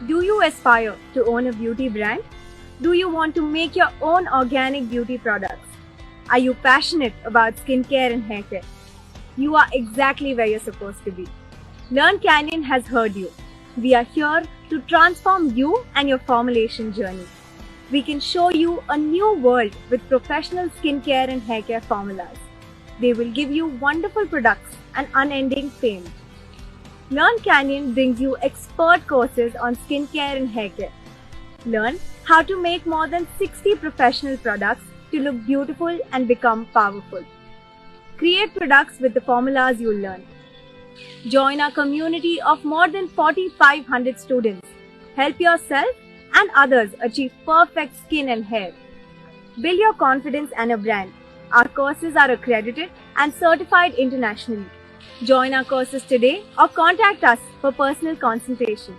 Do you aspire to own a beauty brand? Do you want to make your own organic beauty products? Are you passionate about skincare and haircare? You are exactly where you're supposed to be. Learn Canyon has heard you. We are here to transform you and your formulation journey. We can show you a new world with professional skincare and haircare formulas. They will give you wonderful products and unending fame. Learn Canyon brings you expert courses on skincare and haircare. Learn how to make more than 60 professional products to look beautiful and become powerful. Create products with the formulas you learn. Join our community of more than 4,500 students. Help yourself and others achieve perfect skin and hair. Build your confidence and a brand. Our courses are accredited and certified internationally. Join our courses today or contact us for personal consultation.